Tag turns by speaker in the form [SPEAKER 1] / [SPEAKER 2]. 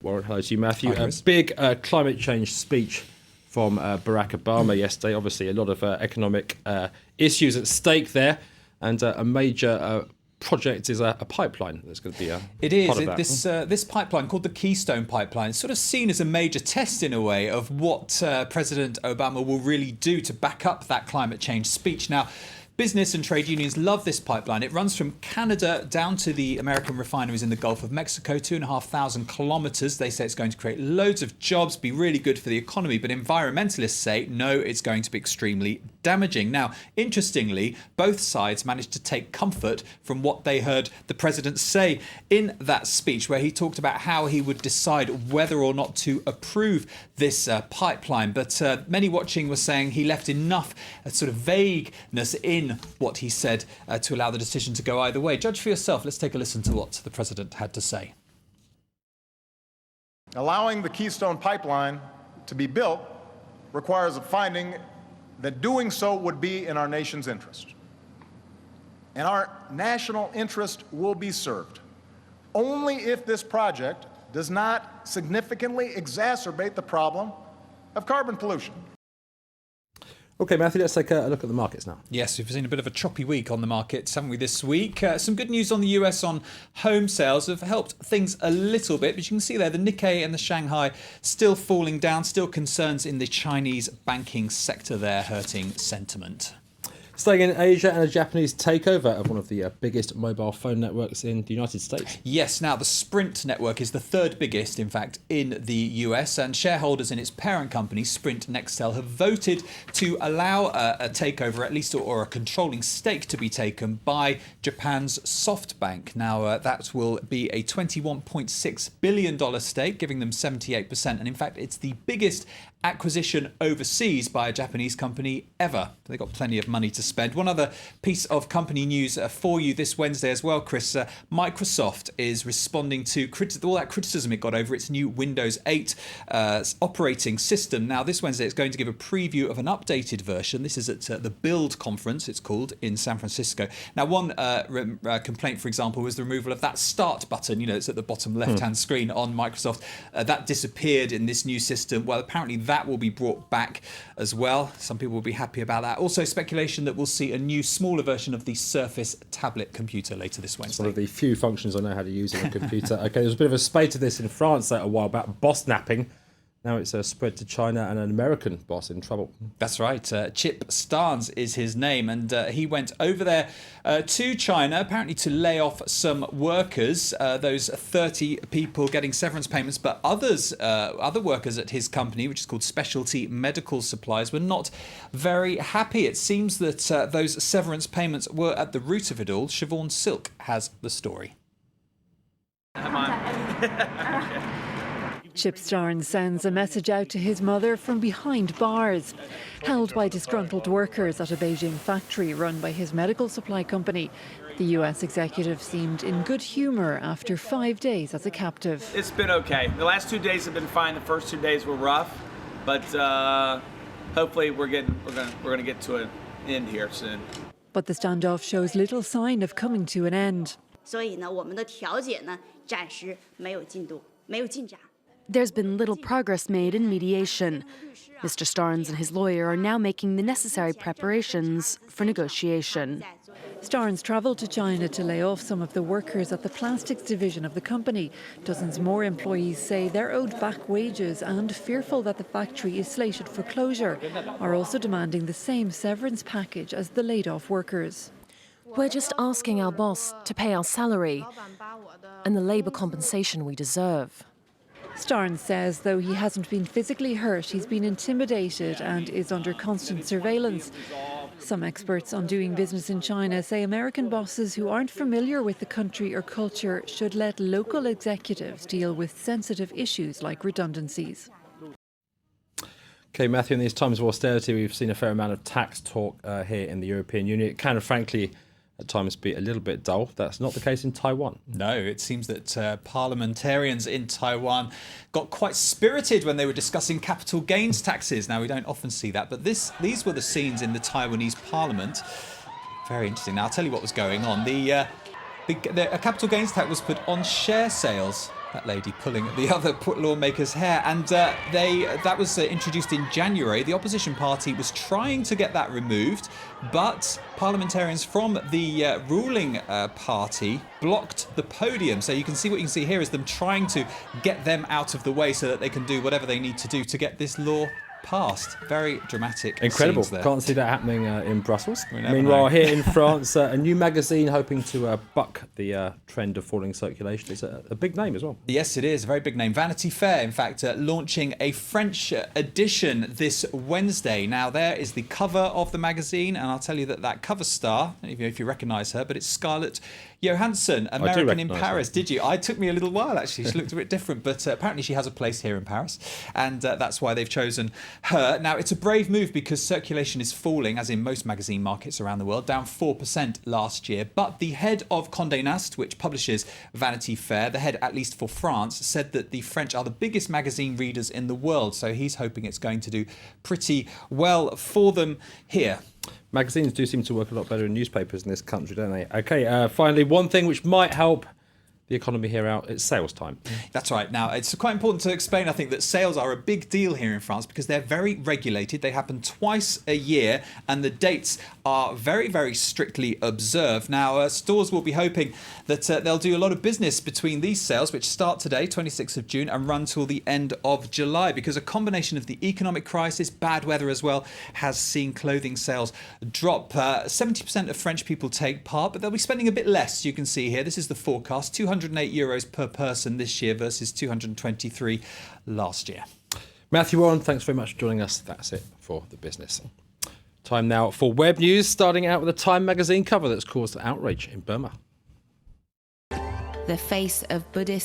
[SPEAKER 1] Warren, hello to you, Matthew.
[SPEAKER 2] Hi,
[SPEAKER 1] a big climate change speech from Barack Obama yesterday. Obviously, a lot of economic issues at stake there, and a major project is a pipeline that's going to be part of that.
[SPEAKER 2] This pipeline called the Keystone pipeline is sort of seen as a major test in a way of what President Obama will really do to back up that climate change speech. Now, business and trade unions love this pipeline. It runs from Canada down to the American refineries in the Gulf of Mexico, 2,500 kilometres. They say it's going to create loads of jobs, be really good for the economy. But environmentalists say, no, it's going to be extremely damaging. Now, interestingly, both sides managed to take comfort from what they heard the president say in that speech, where he talked about how he would decide whether or not to approve this pipeline. But many watching were saying he left enough sort of vagueness in what he said to allow the decision to go either way. Judge for yourself. Let's take a listen to what the president had to say.
[SPEAKER 3] Allowing the Keystone pipeline to be built requires a finding that doing so would be in our nation's interest. And our national interest will be served only if this project does not significantly exacerbate the problem of carbon pollution.
[SPEAKER 1] OK, Matthew, let's take a look at the markets now.
[SPEAKER 2] Yes, we've seen a bit of a choppy week on the markets, haven't we, this week? Some good news on the US on home sales have helped things a little bit. But you can see there the Nikkei and the Shanghai still falling down, still concerns in the Chinese banking sector there hurting sentiment.
[SPEAKER 1] Staying in Asia, and a Japanese takeover of one of the biggest mobile phone networks in the United States.
[SPEAKER 2] Yes, now the Sprint network is the third biggest, in fact, in the US, and shareholders in its parent company, Sprint Nextel, have voted to allow a takeover, at least, or a controlling stake to be taken by Japan's Softbank. Now, that will be a $21.6 billion stake, giving them 78%, and in fact, it's the biggest acquisition overseas by a Japanese company ever. They've got plenty of money to spend. One other piece of company news for you this Wednesday as well, Chris. Microsoft is responding to all that criticism it got over its new Windows 8 operating system. Now, this Wednesday, it's going to give a preview of an updated version. This is at the Build conference, it's called, in San Francisco. Now, one complaint, for example, was the removal of that Start button. You know, it's at the bottom left-hand screen on Microsoft. That disappeared in this new system. Well, apparently that will be brought back as well. Some people will be happy about that. Also, speculation that we'll see a new, smaller version of the Surface tablet computer later this Wednesday.
[SPEAKER 1] It's one of the few functions I know how to use on a computer. OK, there was a bit of a spate of this in France a while back, boss napping. Now it's spread to China, and an American boss in trouble.
[SPEAKER 2] That's right. Chip Starnes is his name, and he went over there to China, apparently to lay off some workers, those 30 people getting severance payments, but other workers at his company, which is called Specialty Medical Supplies, were not very happy. It seems that those severance payments were at the root of it all. Siobhan Silk has the story.
[SPEAKER 4] Come Chip Starnes sends a message out to his mother from behind bars, held by disgruntled workers at a Beijing factory run by his medical supply company. The US executive seemed in good humour after 5 days as a captive.
[SPEAKER 5] It's been okay. The last 2 days have been fine. The first 2 days were rough, but hopefully we're going to get to an end here soon.
[SPEAKER 4] But the standoff shows little sign of coming to an end.
[SPEAKER 6] There's been little progress made in mediation. Mr. Starnes and his lawyer are now making the necessary preparations for negotiation.
[SPEAKER 4] Starnes travelled to China to lay off some of the workers at the plastics division of the company. Dozens more employees say they're owed back wages and, fearful that the factory is slated for closure, are also demanding the same severance package as the laid-off workers.
[SPEAKER 6] We're just asking our boss to pay our salary and the labour compensation we deserve.
[SPEAKER 4] Starnes says though he hasn't been physically hurt, he's been intimidated and is under constant surveillance. Some experts on doing business in China say American bosses who aren't familiar with the country or culture should let local executives deal with sensitive issues like redundancies.
[SPEAKER 1] OK, Matthew, in these times of austerity, we've seen a fair amount of tax talk here in the European Union. It can, frankly, at times be a little bit dull. That's not the case in Taiwan.
[SPEAKER 2] No, it seems that parliamentarians in Taiwan got quite spirited when they were discussing capital gains taxes. Now, we don't often see that, but these were the scenes in the Taiwanese parliament. Very interesting. Now, I'll tell you what was going on. A capital gains tax was put on share sales That lady pulling at the other lawmaker's hair. And that was introduced in January. The opposition party was trying to get that removed, but parliamentarians from the ruling party blocked the podium. So you can see what you can see here is them trying to get them out of the way so that they can do whatever they need to do to get this law passed. Very dramatic.
[SPEAKER 1] Incredible.
[SPEAKER 2] Scenes there.
[SPEAKER 1] Can't see that happening in Brussels.
[SPEAKER 2] never
[SPEAKER 1] Meanwhile,
[SPEAKER 2] know.
[SPEAKER 1] here in France, a new magazine hoping to buck the trend of falling circulation. It's a big name as well.
[SPEAKER 2] Yes, it is. A very big name. Vanity Fair, in fact, launching a French edition this Wednesday. Now, there is the cover of the magazine, and I'll tell you that cover star, I don't know if you recognise her, but it's Scarlett Johansson, American in
[SPEAKER 1] recognise
[SPEAKER 2] Paris.
[SPEAKER 1] her.
[SPEAKER 2] Did you? It took me a little while, actually. She looked a bit different, but apparently she has a place here in Paris, and that's why they've chosen her. Now, it's a brave move because circulation is falling, as in most magazine markets around the world, down 4% last year. But the head of Condé Nast, which publishes Vanity Fair, the head at least for France, said that the French are the biggest magazine readers in the world. So he's hoping it's going to do pretty well for them here.
[SPEAKER 1] Magazines do seem to work a lot better than newspapers in this country, don't they? Okay, finally, one thing which might help the economy here out, it's sales time.
[SPEAKER 2] That's right. Now, it's quite important to explain, I think, that sales are a big deal here in France because they're very regulated. They happen twice a year and the dates are very, very strictly observed. Now, stores will be hoping that they'll do a lot of business between these sales, which start today, 26th of June, and run till the end of July, because a combination of the economic crisis, bad weather as well, has seen clothing sales drop. 70% of French people take part, but they'll be spending a bit less, you can see here. This is the forecast, €208 per person this year versus 223 last year.
[SPEAKER 1] Matthew Warren, thanks very much for joining us. That's it for the business. Time now for web news, starting out with a Time magazine cover that's caused outrage in Burma.
[SPEAKER 7] The face of Buddhist